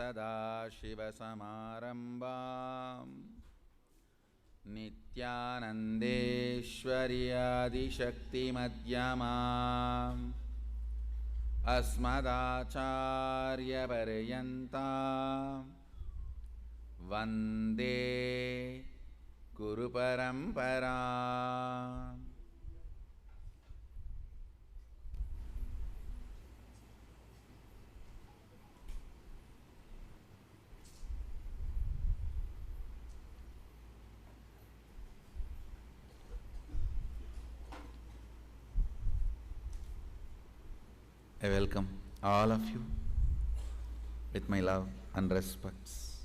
सदाशिवसमारम्भाम् नित्यानन्देश्वर्यादिशक्तिमध्यमाम् अस्मदाचार्यपर्यन्ताम् वन्दे गुरुपरम्पराम्. I welcome all of you with my love and respects.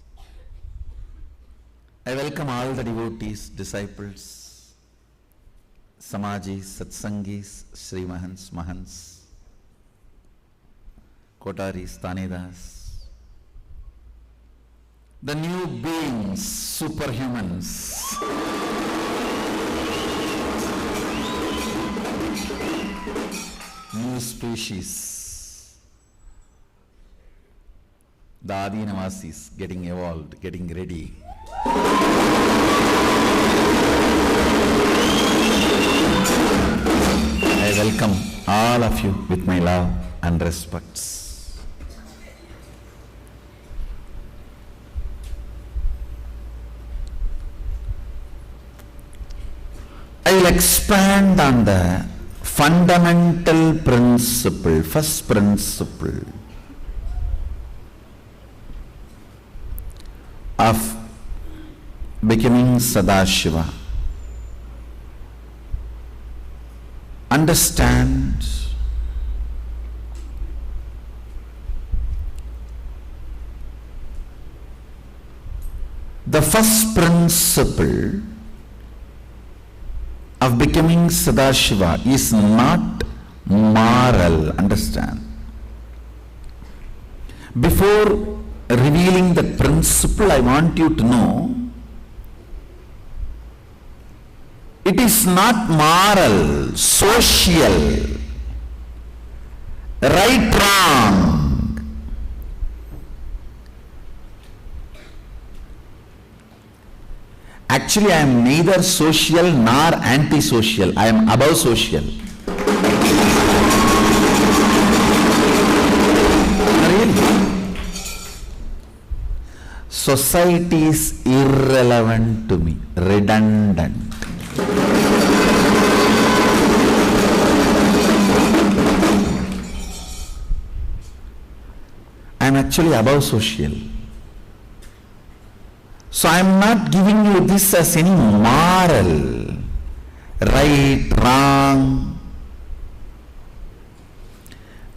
I welcome all the devotees, disciples, Samajis, Satsangis, Sri Mahants, Mahants, Kotaris, Tanedas, the new beings, superhumans, new species, the Adinavasis getting evolved, getting ready. I welcome all of you with my love and respects. I will expand on the fundamental principle, first principle of becoming Sadashiva. Understand the first principle of becoming Sadashiva is not moral. Understand. Before revealing the principle, I want you to know it is not moral, social, right, wrong. Actually, I am neither social nor anti-social. I am above social. Really? Society is irrelevant to me, redundant. I am actually above social. So I am not giving you this as any moral, right, wrong.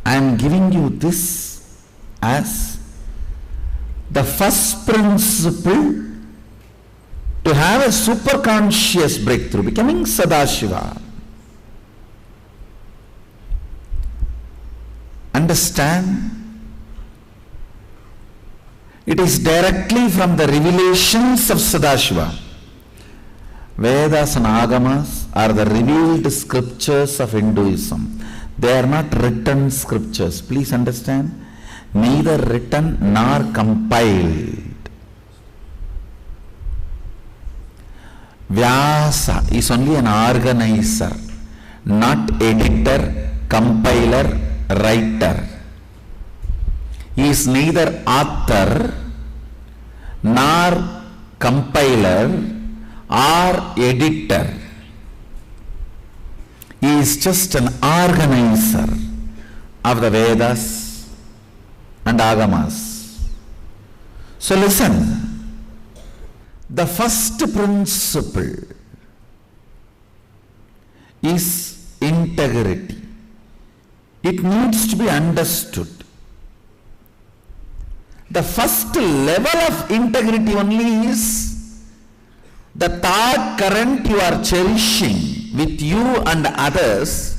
I am giving you this as the first principle to have a superconscious breakthrough, becoming Sadashiva. Understand? It is directly from the revelations of Sadashiva. Vedas and Agamas are the revealed scriptures of Hinduism. They are not written scriptures. Please understand? Neither written nor compiled. Vyasa is only an organizer, not editor, compiler, writer. He is neither author nor compiler or editor. He is just an organizer of the Vedas and Agamas. So listen. The first principle is integrity. It needs to be understood. The first level of integrity only is the thought current you are cherishing with you and others,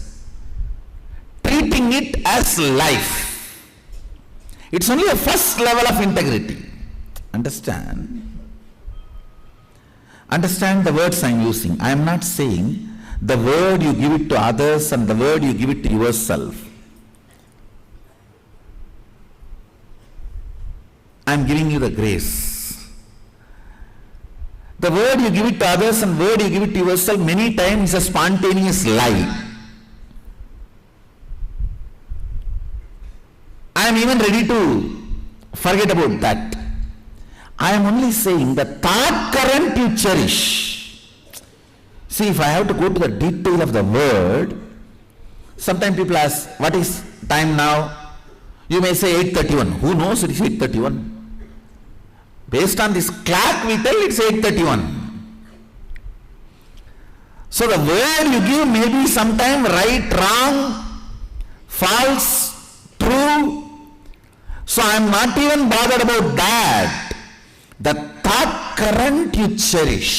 treating it as life. It's only a first level of integrity. Understand? Understand the words I am using. I am not saying the word you give it to others and the word you give it to yourself. I am giving you the grace. The word you give it to others and word you give it to yourself many times is a spontaneous lie. I am even ready to forget about that. I am only saying the thought current you cherish. See, if I have to go to the detail of the word, sometimes people ask, what is time now? You may say 8:31. Who knows it is 8:31? Based on this clock we tell it's 8:31. So the word you give may be sometime right, wrong, false, true. So I am not even bothered about that. The thought current you cherish.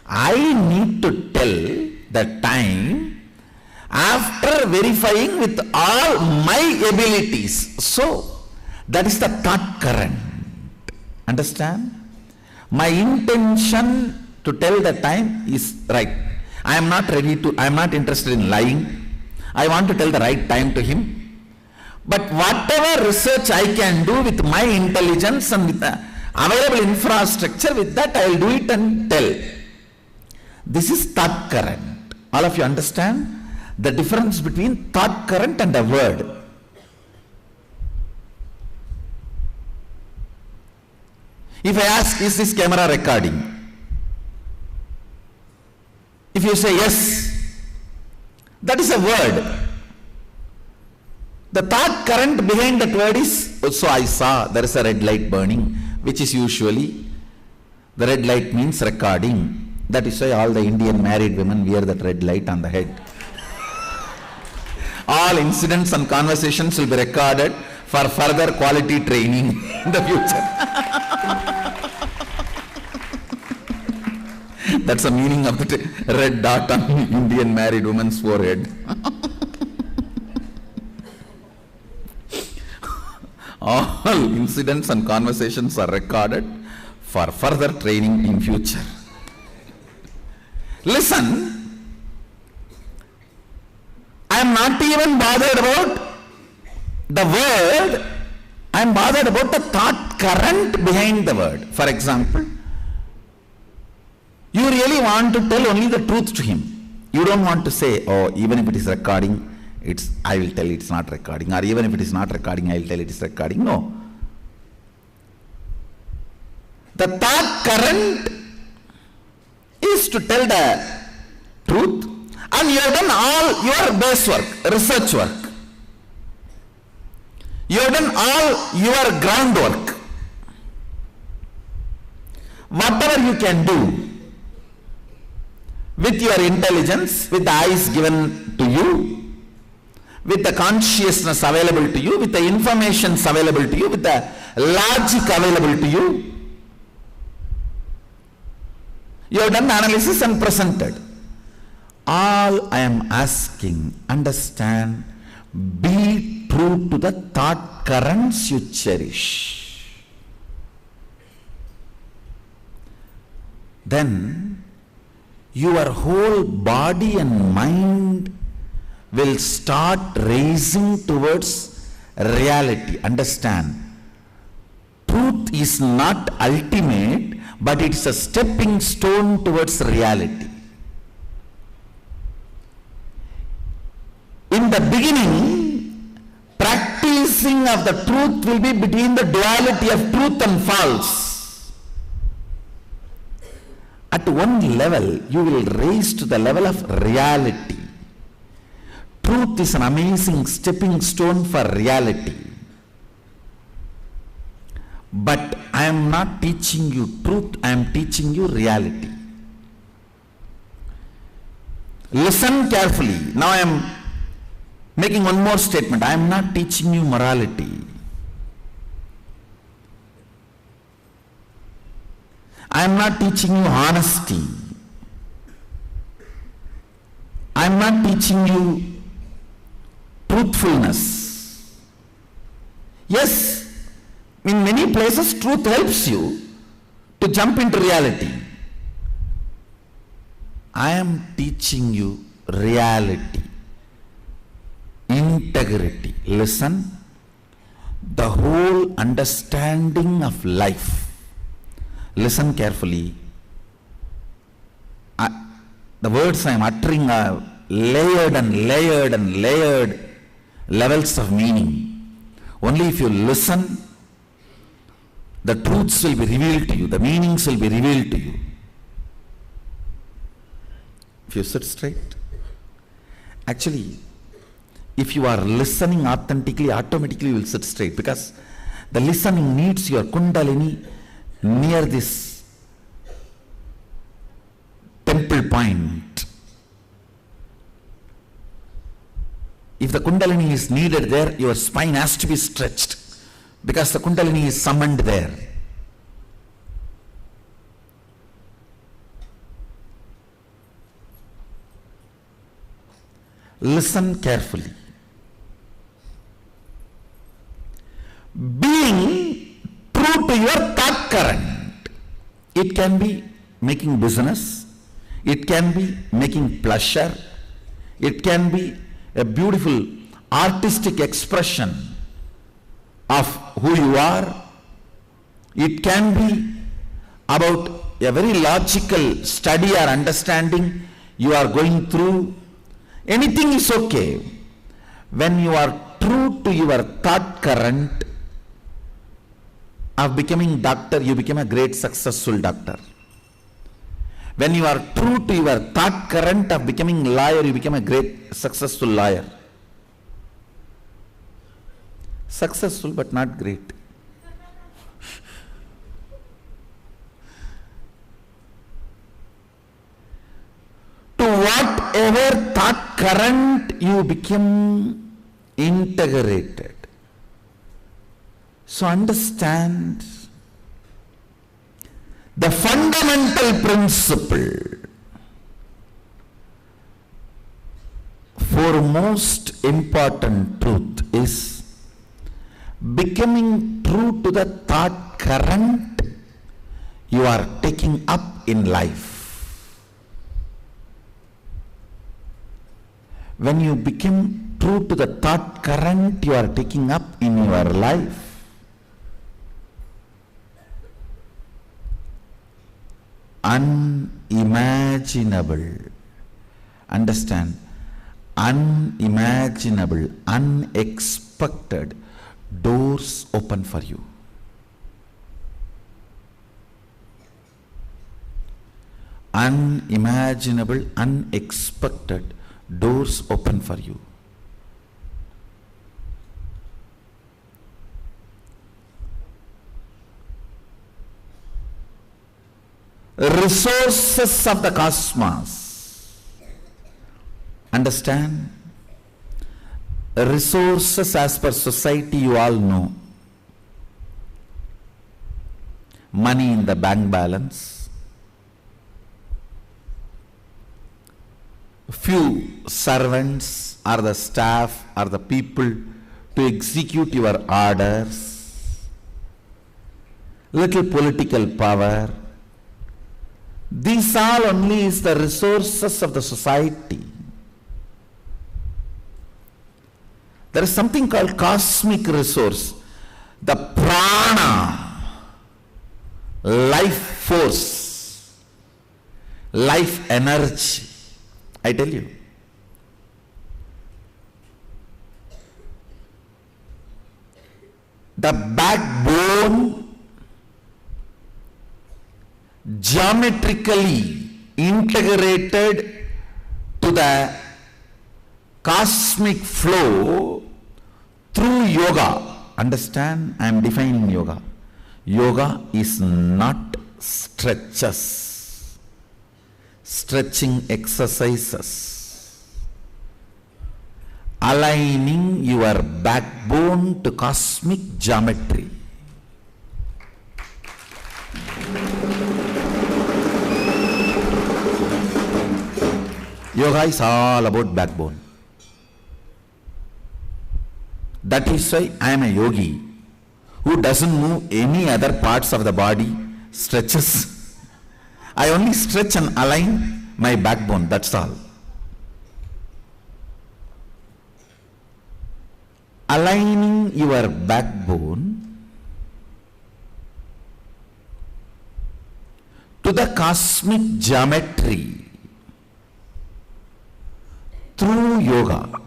I need to tell the time after verifying with all my abilities. So that is the thought current. Understand? My intention to tell the time is right. I am not interested in lying. I want to tell the right time to him. But whatever research I can do with my intelligence and with the available infrastructure, with that I will do it and tell. This is thought current. All of you understand the difference between thought current and a word? If I ask, is this camera recording? If you say yes, that is a word. The thought current behind that word is, so I saw there is a red light burning, which is usually, the red light means recording. That is why all the Indian married women wear that red light on the head. All incidents and conversations will be recorded for further quality training in the future. That's the meaning of the red dot on Indian married woman's forehead. All incidents and conversations are recorded for further training in future. Listen, I am not even bothered about the word, I am bothered about the thought current behind the word. For example, you really want to tell only the truth to him. You don't want to say, oh, even if it is recording, I will tell it's not recording, or even if it is not recording, I will tell it is recording. No. The thought current is to tell the truth, and you have done all your base work, research work. You have done all your groundwork. Whatever you can do with your intelligence, with the eyes given to you, with the consciousness available to you, with the information available to you, with the logic available to you, you have done analysis and presented. All I am asking, understand, be true to the thought currents you cherish. Then your whole body and mind will start raising towards reality. Understand, truth is not ultimate, but it's a stepping stone towards reality. In the beginning, practicing of the truth will be between the duality of truth and false. At one level, you will raise to the level of reality. Truth is an amazing stepping stone for reality. But I am not teaching you truth, I am teaching you reality. Listen carefully. Now I am making one more statement. I am not teaching you morality. I am not teaching you honesty. I am not teaching you truthfulness. Yes, in many places truth helps you to jump into reality. I am teaching you reality, integrity. Listen, the whole understanding of life. Listen carefully. The words I am uttering are layered and layered and layered levels of meaning. Only if you listen, the truths will be revealed to you, the meanings will be revealed to you. If you sit straight, actually, if you are listening authentically, automatically you will sit straight, because the listening needs your Kundalini near this temple point. If the Kundalini is needed there, your spine has to be stretched, because the Kundalini is summoned there. Listen carefully. Being true to your thought current, it can be making business, it can be making pleasure, it can be a beautiful artistic expression of who you are, it can be about a very logical study or understanding you are going through. Anything is okay. When you are true to your thought current of becoming doctor, you become a great successful doctor. When you are true to your thought current of becoming lawyer, you become a great successful lawyer. Successful but not great. To whatever thought current you become integrated. So understand the fundamental principle, foremost important truth is becoming true to the thought current you are taking up in life. When you become true to the thought current you are taking up in your life, unimaginable, understand, unimaginable, unexpected doors open for you. Unimaginable, unexpected doors open for you. Resources of the cosmos. Understand? Resources as per society you all know. Money in the bank balance. Few servants or the staff or the people to execute your orders. Little political power. These all only is the resources of the society. There is something called cosmic resource, the prana, life force, life energy. I tell you. The backbone geometrically integrated to the cosmic flow through yoga. Understand? I am defining yoga. Yoga is not stretches, stretching exercises. Aligning your backbone to cosmic geometry. Yoga is all about backbone. That is why I am a yogi who doesn't move any other parts of the body, stretches. I only stretch and align my backbone, that's all. aligning your backbone to the cosmic geometry through yoga.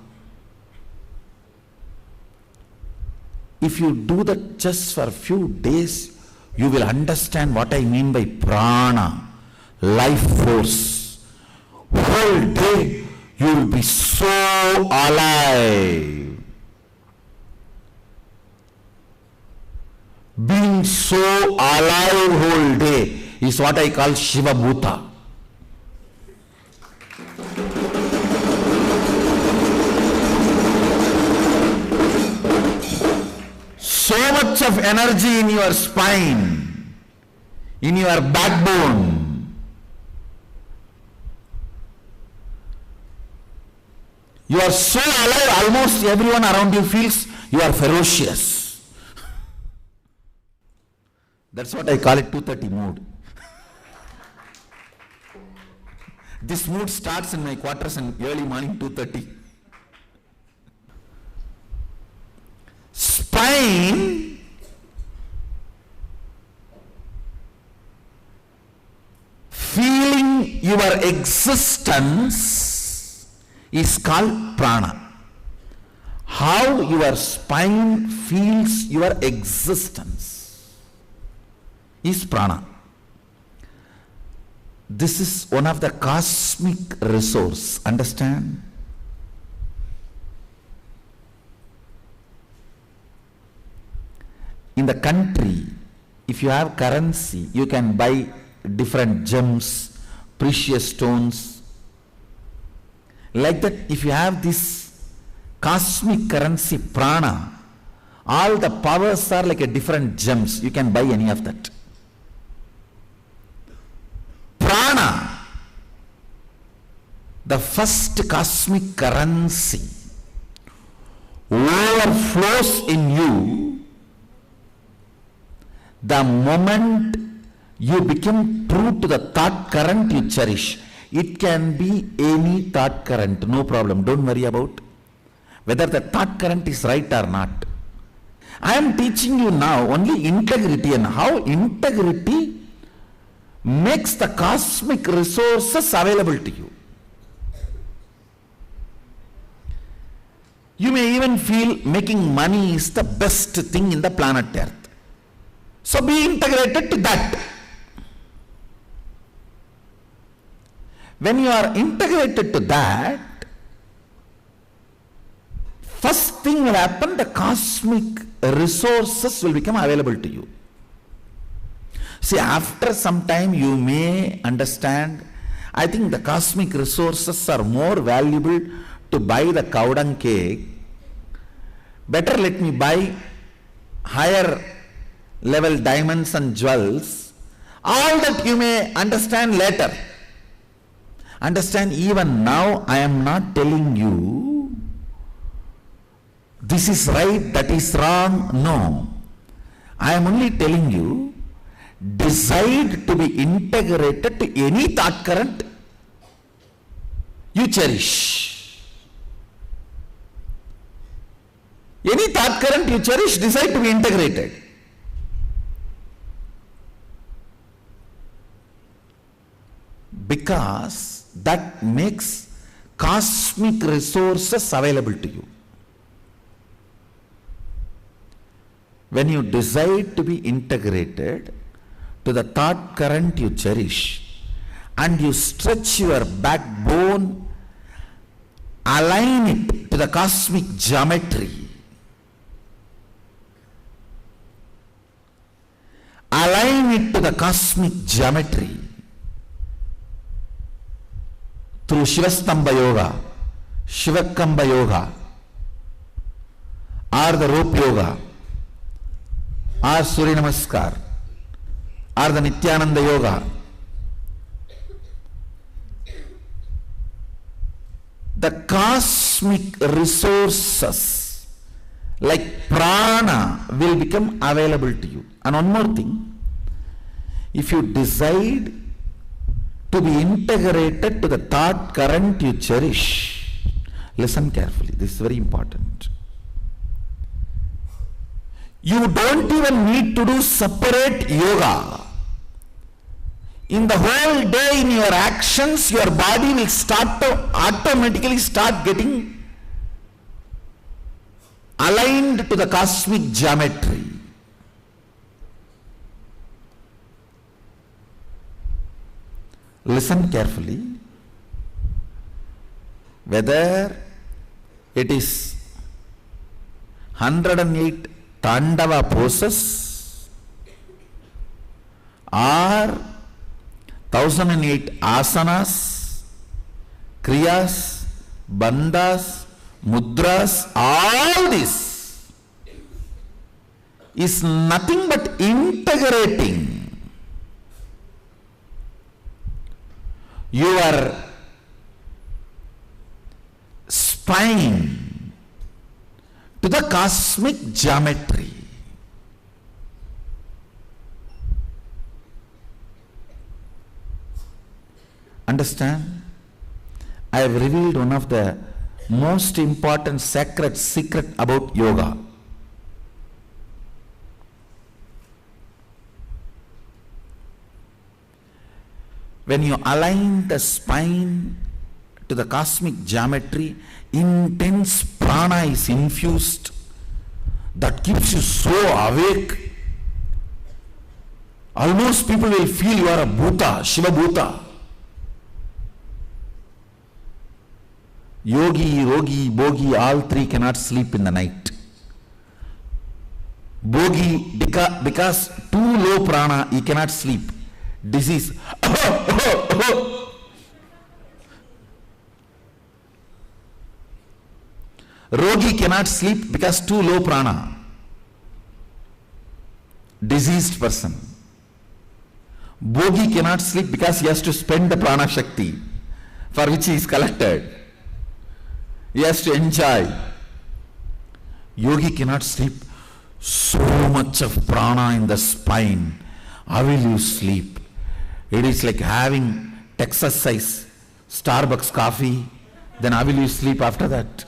If you do that just for a few days, you will understand what I mean by prana, life force. Whole day you will be so alive. Being so alive whole day is what I call Shiva Bhuta. So much of energy in your spine, in your backbone. You are so alive, almost everyone around you feels you are ferocious. That's what I call it 2:30 mood. This mood starts in my quarters in early morning 2:30. Spine feeling your existence is called prana. How your spine feels your existence is prana. This is one of the cosmic resource. Understand? In the country, if you have currency, you can buy different gems, precious stones. Like that, if you have this cosmic currency prana, all the powers are like a different gems. You can buy any of that. Prana, the first cosmic currency, overflows in you the moment you become true to the thought current you cherish. It can be any thought current, no problem. Don't worry about whether the thought current is right or not. I am teaching you now only integrity and how integrity makes the cosmic resources available to you. You may even feel making money is the best thing in the planet Earth. So be integrated to that. When you are integrated to that, first thing will happen, the cosmic resources will become available to you. See, after some time you may understand, I think the cosmic resources are more valuable to buy the cow dung cake. Better let me buy higher level diamonds and jewels. All that you may understand later. Understand, even now I am not telling you this is right, that is wrong. No. I am only telling you, decide to be integrated to any thought current you cherish. Any thought current you cherish, decide to be integrated. Because that makes cosmic resources available to you. When you decide to be integrated to the thought current you cherish and you stretch your backbone, align it to the cosmic geometry, align it to the cosmic geometry through Shivastambha Yoga, Shivakamba Yoga, or the rope yoga, or Surya Namaskar, or the Nityananda Yoga. The cosmic resources like prana will become available to you. And one more thing, if you decide to be integrated to the thought current you cherish, listen carefully, this is very important. You don't even need to do separate yoga. In the whole day, in your actions, your body will start to automatically start getting aligned to the cosmic geometry. Listen carefully. Whether it is 108 Tandava poses or 1008 asanas, kriyas, bandhas, mudras, all this is nothing but integrating your spine to the cosmic geometry. Understand? I have revealed one of the most important sacred secret about yoga. When you align the spine to the cosmic geometry, intense prana is infused that keeps you so awake. Almost people will feel you are a Bhuta, Shiva Bhuta. Yogi, Rogi, Bogi, all three cannot sleep in the night. Bogi, because too low prana, he cannot sleep. Disease. Rogi cannot sleep because too low prana. Diseased person. Bogi cannot sleep because he has to spend the prana shakti for which he is collected. He has to enjoy. Yogi cannot sleep. So much of prana in the spine. How will you sleep? It is like having Texas size Starbucks coffee. Then how will you sleep after that?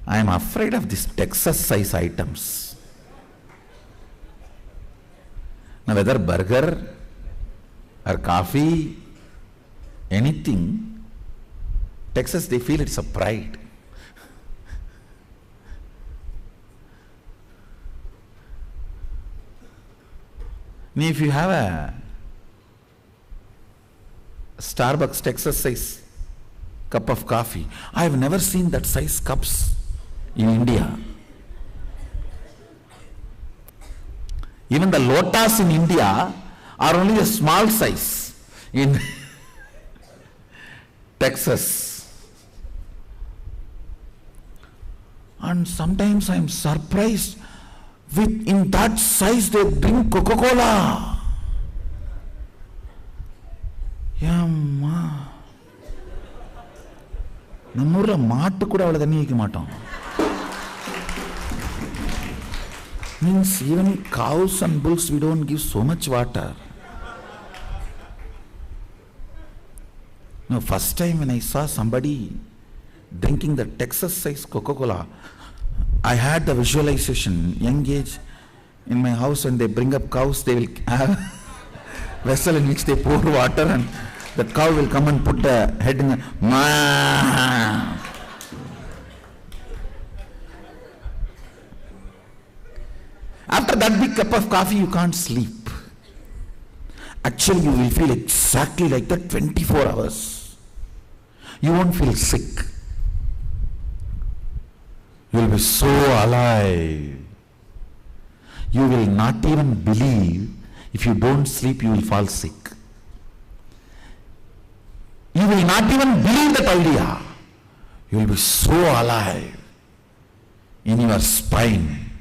I am afraid of these Texas size items. Now whether burger or coffee, anything, Texas, they feel it's a pride. Now if you have a Starbucks Texas size cup of coffee, I have never seen that size cups in India. Even the lotus in India are only a small size in Texas. And sometimes I am surprised with in that size they drink Coca-Cola. Yamma. நம்மூர்ல மாட்டு கூட அவ்வளவு தண்ணி வைக்க மாட்டோம். Means even cows and bulls we don't give so much water. No, first time when I saw somebody drinking the Texas size Coca-Cola, I had the visualization, young age, in my house when they bring up cows, they will have a vessel in which they pour water and the cow will come and put the head in the ma. After that big cup of coffee, you can't sleep. Actually, you will feel exactly like that 24 hours. You won't feel sick. You will be so alive. You will not even believe if you don't sleep, you will fall sick. You will not even believe that idea. You will be so alive in your spine.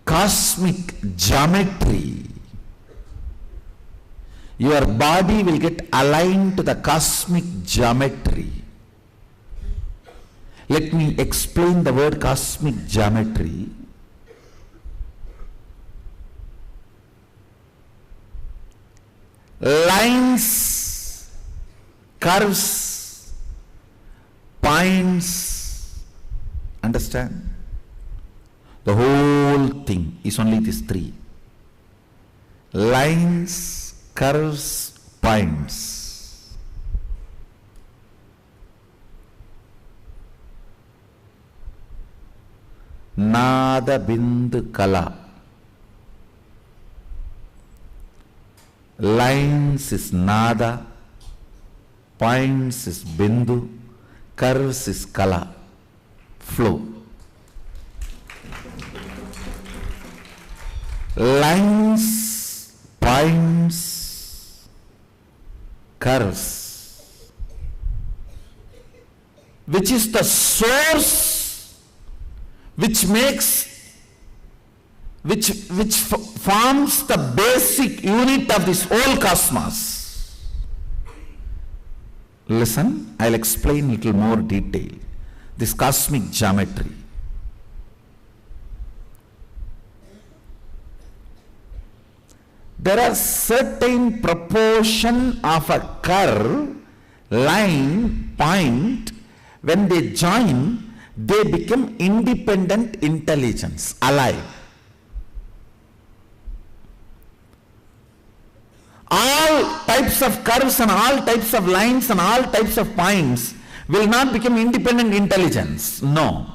Cosmic geometry. Your body will get aligned to the cosmic geometry. Let me explain the word cosmic geometry. Lines, curves, points. Understand? The whole thing is only these three: lines, curves, points. Nada Bindu Kala. Lines is Nada, points is Bindu, curves is Kala, flow. Lines, points, curves, which is the source which forms the basic unit of this whole cosmos. Listen, I'll explain little more detail. This cosmic geometry. There are certain proportion of a curve, line, point. When they join, they become independent intelligence, alive. All types of curves and all types of lines and all types of points will not become independent intelligence. No.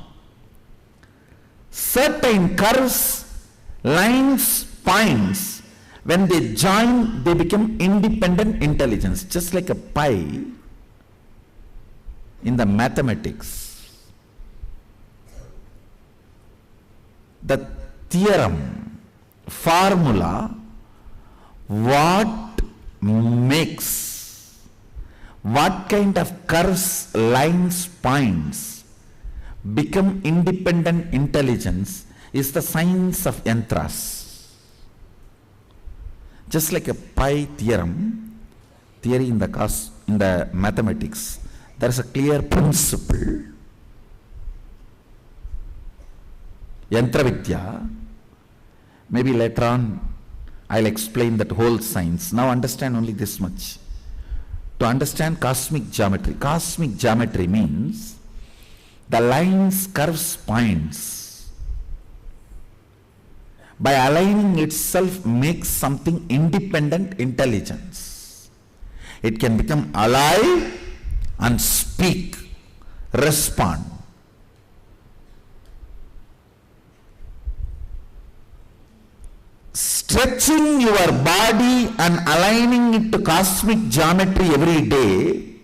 Certain curves, lines, points, when they join, they become independent intelligence. Just like a pi in the mathematics. The theorem, formula, what kind of curves, lines, points become independent intelligence is the science of yantras. Just like a pi theory in the mathematics, there is a clear principle. Yantra Vidya, maybe later on I'll explain that whole science. Now understand only this much. To understand cosmic geometry means the lines, curves, points, by aligning itself makes something independent intelligence. It can become alive and speak, respond. Stretching your body and aligning it to cosmic geometry every day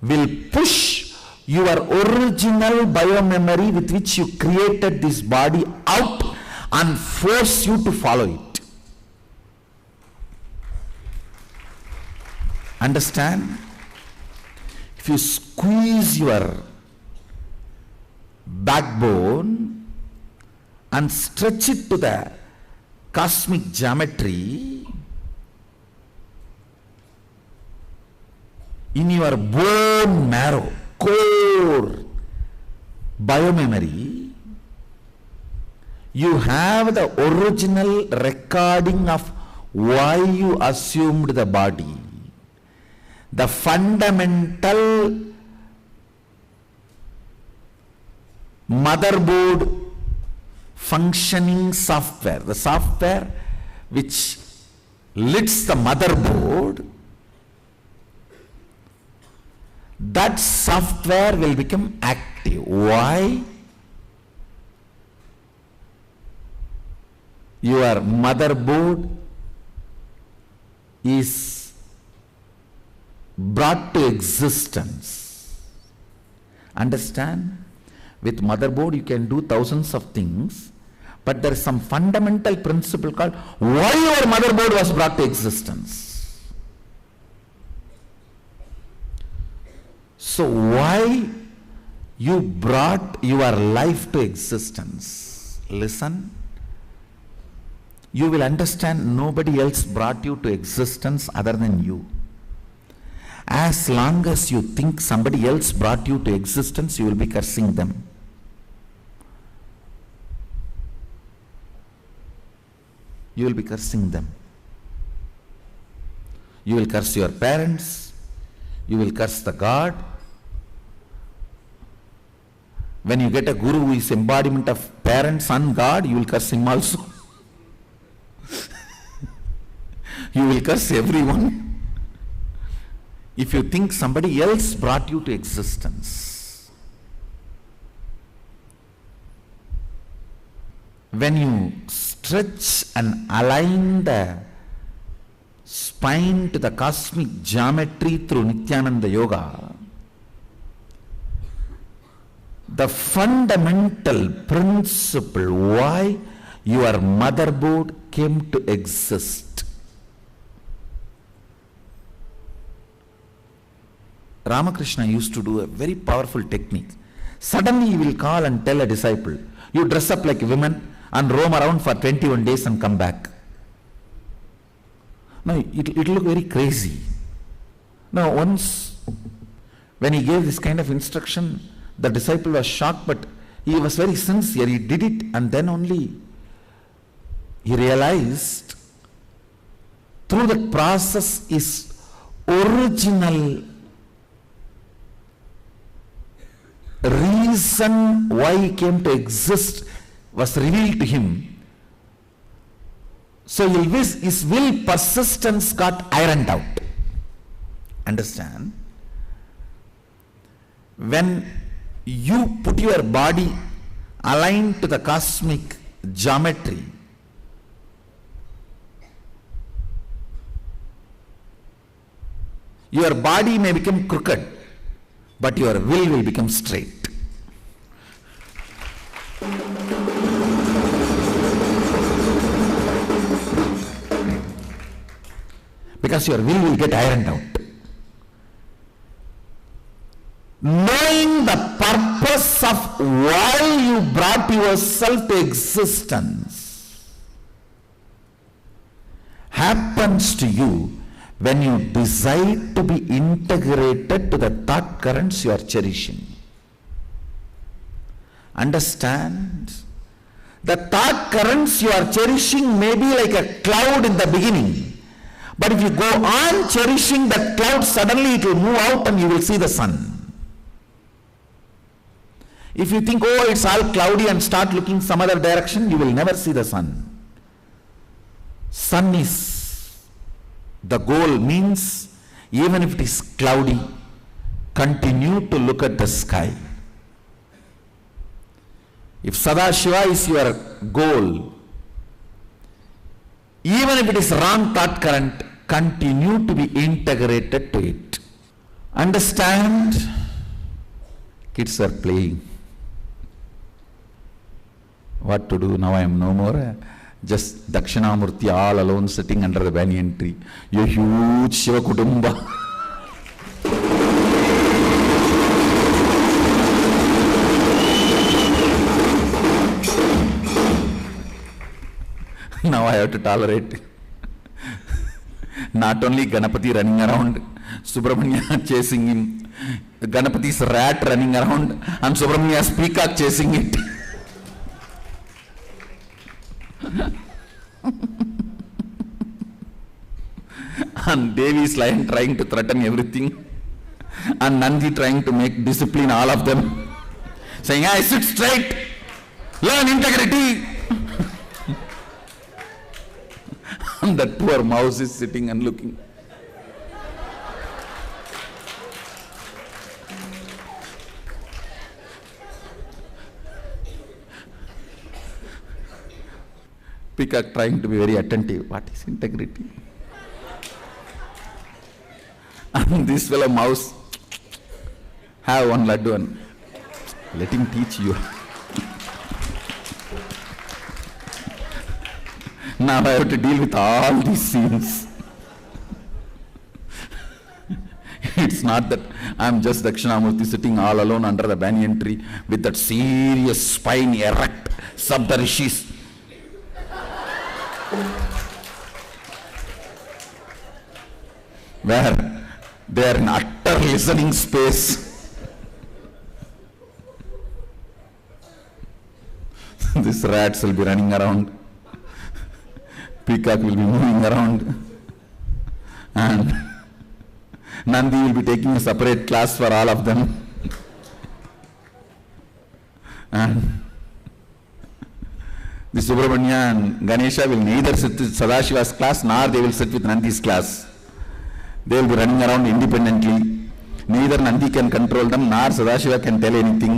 will push your original biomemory with which you created this body out and force you to follow it. Understand? If you squeeze your backbone and stretch it to the cosmic geometry, in your bone marrow, core, biomemory, you have the original recording of why you assumed the body. The fundamental motherboard functioning software, the software which leads the motherboard, that software will become active. Why? Your motherboard is brought to existence. Understand? With motherboard you can do thousands of things, but there is some fundamental principle called why your motherboard was brought to existence. So why you brought your life to existence? Listen. You will understand nobody else brought you to existence other than you. As long as you think somebody else brought you to existence, you will be cursing them. You will be cursing them. You will curse your parents. You will curse the God. When you get a guru who is embodiment of parents and God, you will curse him also. You will curse everyone. If you think somebody else brought you to existence, when you stretch and align the spine to the cosmic geometry through Nityananda Yoga, the fundamental principle why your motherboard came to exist. Ramakrishna used to do a very powerful technique. Suddenly he will call and tell a disciple, you dress up like a woman and roam around for 21 days and come back. Now it will look very crazy. Now once when he gave this kind of instruction, the disciple was shocked, but he was very sincere. He did it, and then only he realized through that process his original reason why he came to exist was revealed to him. So his will persistence got ironed out. Understand? When you put your body aligned to the cosmic geometry, your body may become crooked, but your will become straight. Because your will get ironed out. Knowing the purpose of why you brought yourself to existence happens to you when you decide to be integrated to the thought currents you are cherishing. Understand? The thought currents you are cherishing may be like a cloud in the beginning. But if you go on cherishing that cloud, suddenly it will move out and you will see the sun. If you think, oh, it's all cloudy and start looking some other direction, you will never see the sun. Sun is the goal, means even if it is cloudy, continue to look at the sky. If Sadashiva is your goal, even if it is wrong thought current, continue to be integrated to it. Understand? Kids are playing. What to do? Now I am no more just Dakshinamurti all alone sitting under the banyan tree. A huge Shiva Kutumba. Now I have to tolerate not only Ganapati running around, Subramanya chasing him, Ganapati's rat running around, and Subramanya's peacock chasing it. And Devi's lion trying to threaten everything, and Nandi trying to make discipline all of them, saying, I sit straight, learn integrity. And that poor mouse is sitting and looking. Peacock trying to be very attentive. What is integrity? And this fellow mouse, have one laddu and let him teach you. Now I have to deal with all these scenes. It's not that I am just Dakshinamurti sitting all alone under the banyan tree with that serious spine erect, Saptarishis. Where they are in utter listening space. These rats will be running around. Peacock will be moving around, and Nandi will be taking a separate class for all of them. And the Subramanya and Ganesha will neither sit with Sadashiva's class nor they will sit with Nandi's class. They will be running around independently. Neither Nandi can control them nor Sadashiva can tell anything.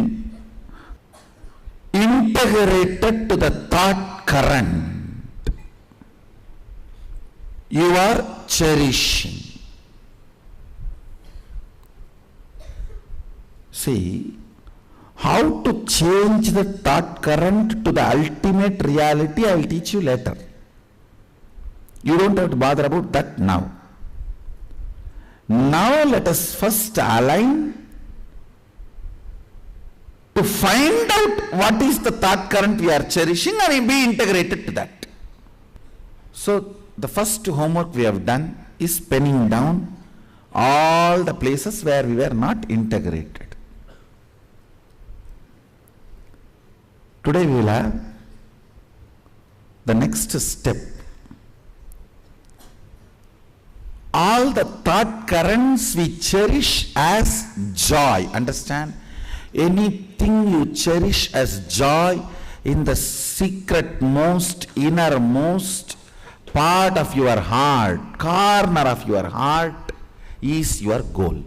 Integrated to the thought current, you are cherishing. See, how to change the thought current to the ultimate reality, I will teach you later. You don't have to bother about that now. Now let us first align to find out what is the thought current we are cherishing and be integrated to that. So the first homework we have done is penning down all the places where we were not integrated. Today we will have the next step. All the thought currents we cherish as joy. Understand? Anything you cherish as joy in the secret most, innermost part of your heart, corner of your heart, is your goal,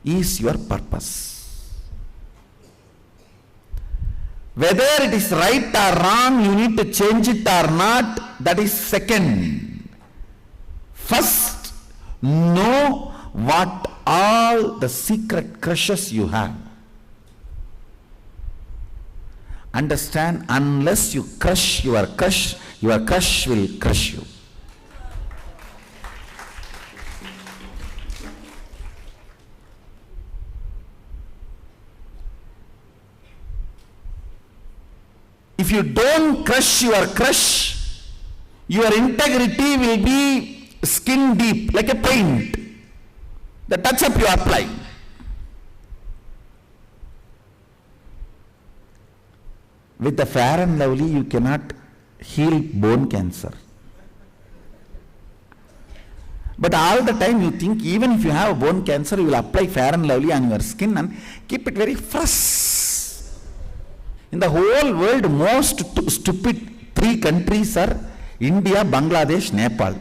is your purpose. Whether it is right or wrong, you need to change it or not, that is second. First, know what all the secret crushes you have. Understand, unless you crush your crush will crush you. If you don't crush your crush, your integrity will be skin deep, like a paint. The touch-up you apply. With the Fair and Lovely, you cannot heal bone cancer. But all the time you think, even if you have bone cancer, you will apply Fair and Lovely on your skin and keep it very fresh. In the whole world, most stupid 3 countries are India, Bangladesh, Nepal.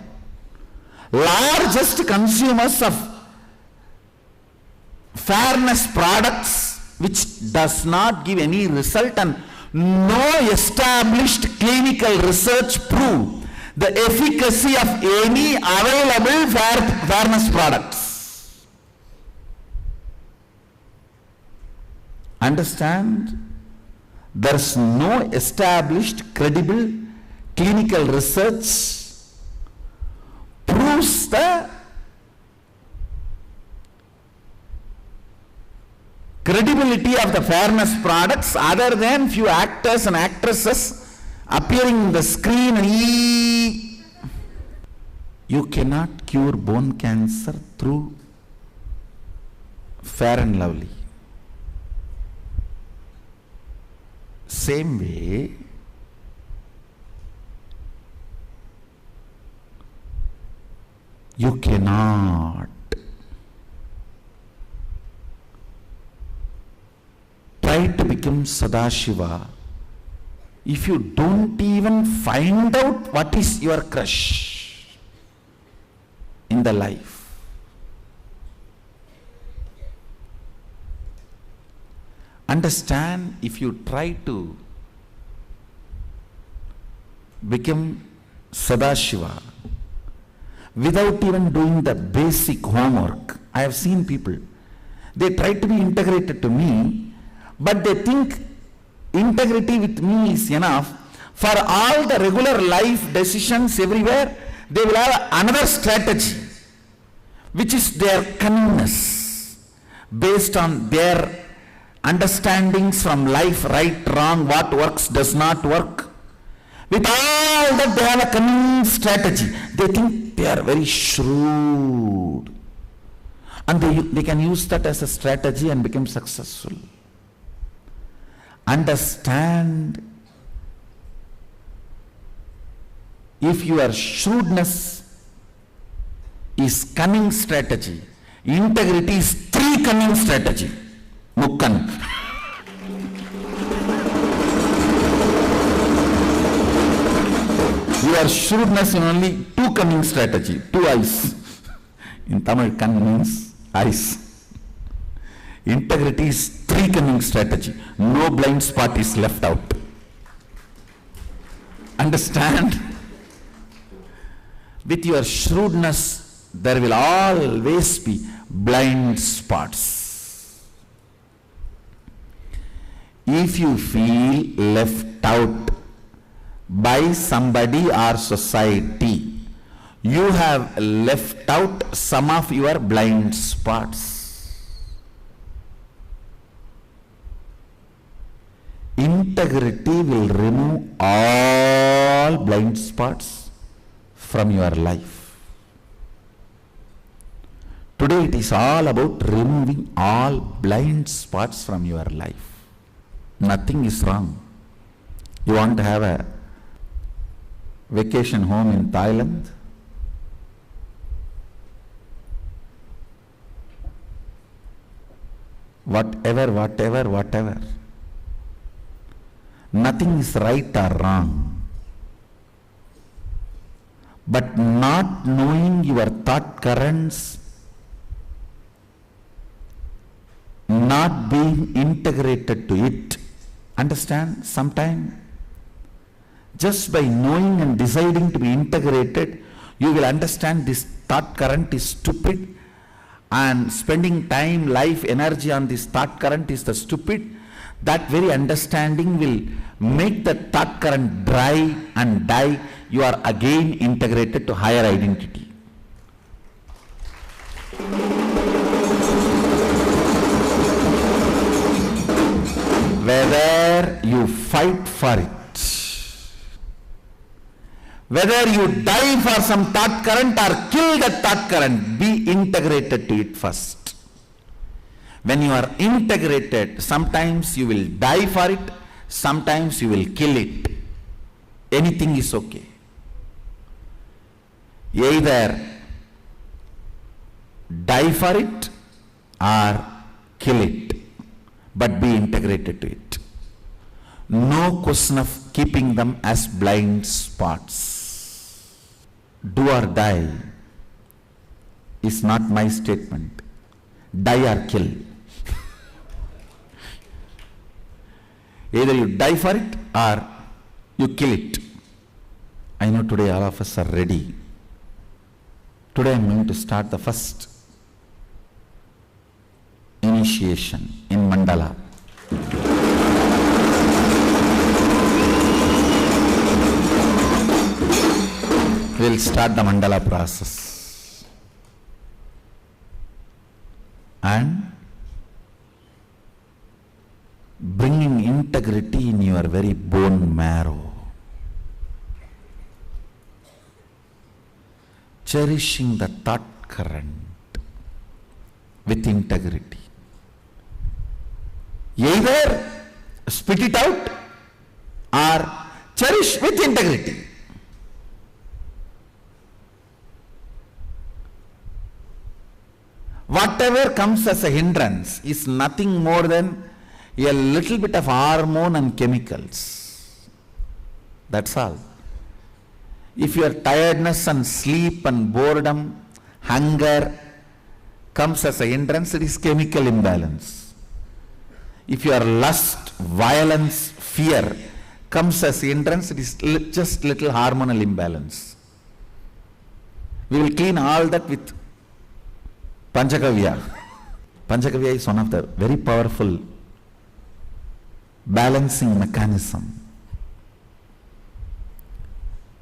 Largest consumers of fairness products, which does not give any result, and no established clinical research prove the efficacy of any available fairness products. Understand? There is no established credible clinical research proves the credibility of the fairness products other than few actors and actresses appearing in the screen. You cannot cure bone cancer through Fair and Lovely. Same way, you cannot try to become Sadashiva if you don't even find out what is your crush in the life. Understand, if you try to become Sadashiva without even doing the basic homework, I have seen people, they try to be integrated to me, but they think integrity with me is enough. For all the regular life decisions everywhere, they will have another strategy, which is their cunningness, based on their understandings from life, right, wrong, what works, does not work. With all that, they have a cunning strategy. They think they are very shrewd, and they can use that as a strategy and become successful. Understand, if your shrewdness is cunning strategy, integrity is 3 cunning strategy. Mukkan. your shrewdness in only two cunning strategy, two eyes. In Tamil, cunning means eyes. Integrity is three cunning strategy. No blind spot is left out. Understand? With your shrewdness, there will always be blind spots. If you feel left out by somebody or society, you have left out some of your blind spots. Integrity will remove all blind spots from your life. Today it is all about removing all blind spots from your life. Nothing is wrong. You want to have a vacation home in Thailand? Whatever. Nothing is right or wrong. But not knowing your thought currents, not being integrated to it. Understand? Sometimes, just by knowing and deciding to be integrated, you will understand this thought current is stupid, and spending time, life, energy on this thought current is the stupid. That very understanding will make the thought current dry and die. You are again integrated to higher identity. Whether you fight for it, whether you die for some thought current or kill that thought current, be integrated to it first. When you are integrated, sometimes you will die for it, sometimes you will kill it. Anything is okay. Either die for it or kill it, but be integrated to it. No question of keeping them as blind spots. Do or die is not my statement. Die or kill. Either you die for it or you kill it. I know today all of us are ready. Today I am going to start the first initiation in Mandala. We will start the Mandala process. And bringing integrity in your very bone marrow. Cherishing the thought current with integrity. Either spit it out or cherish with integrity. Whatever comes as a hindrance is nothing more than a little bit of hormone and chemicals. That's all. If your tiredness and sleep and boredom, hunger comes as a hindrance, it is chemical imbalance. If your lust, violence, fear comes as a hindrance, it is just little hormonal imbalance. We will clean all that with Panchagavya. Panchagavya is one of the very powerful balancing mechanism.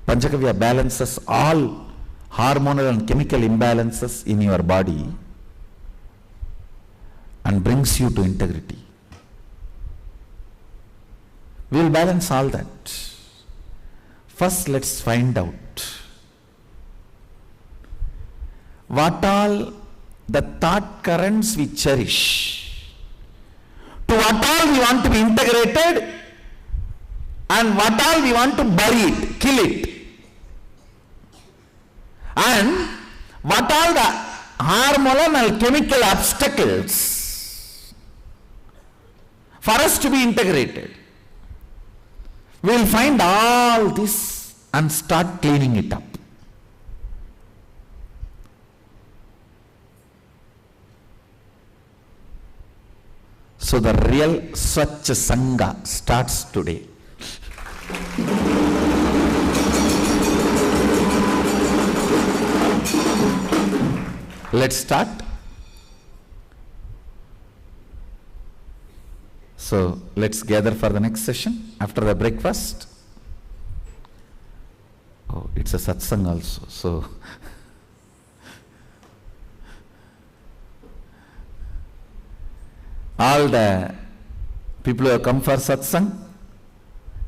Panchagavya balances all hormonal and chemical imbalances in your body and brings you to integrity. We will balance all that. First, let's find out what all the thought currents we cherish, to what all we want to be integrated, and what all we want to bury it, kill it, and what all the hormonal and chemical obstacles for us to be integrated. We will find all this and start cleaning it up. So the real Swachh Sangha starts today. Let's start. So let's gather for the next session after the breakfast. Oh, it's a satsang also. So all the people who have come for satsang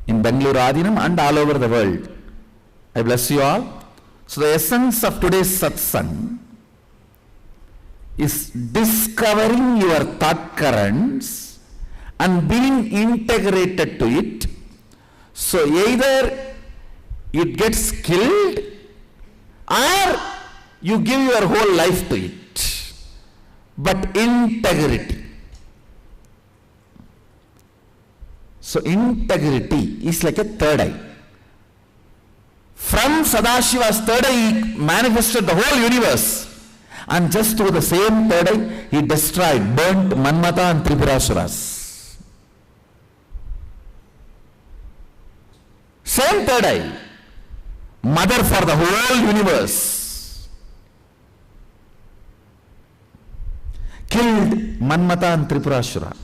in Bangalore Adinam and all over the world, I bless you all. So the essence of today's satsang is discovering your thought currents and being integrated to it. So either it gets killed or you give your whole life to it. But integrity. So integrity is like a third eye. From Sadashiva's third eye he manifested the whole universe. And just through the same third eye, he destroyed, burnt Manmata and Tripurasuras. Same third eye, mother for the whole universe, killed Manmata and Tripurasura.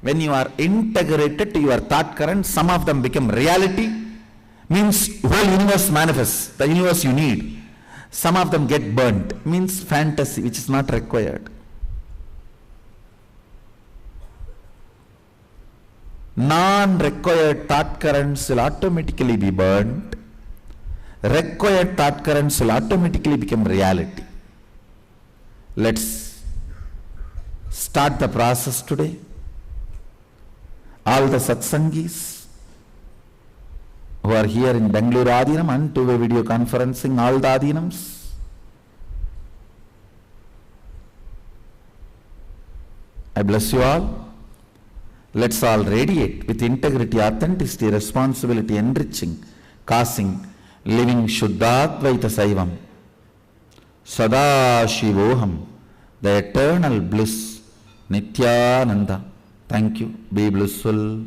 When you are integrated to your thought current, some of them become reality, means whole universe manifests, the universe you need. Some of them get burnt, means fantasy, which is not required. Non-required thought currents will automatically be burnt. Required thought currents will automatically become reality. Let's start the process today. All the satsangis who are here in Bangalore Adinam and two-way video conferencing, all the Adinams, I bless you all. Let's all radiate with integrity, authenticity, responsibility, enriching, causing, living Shuddhadvaita Saivam, Sada Shivoham, the eternal bliss, Nityananda. Thank you. Be blissful.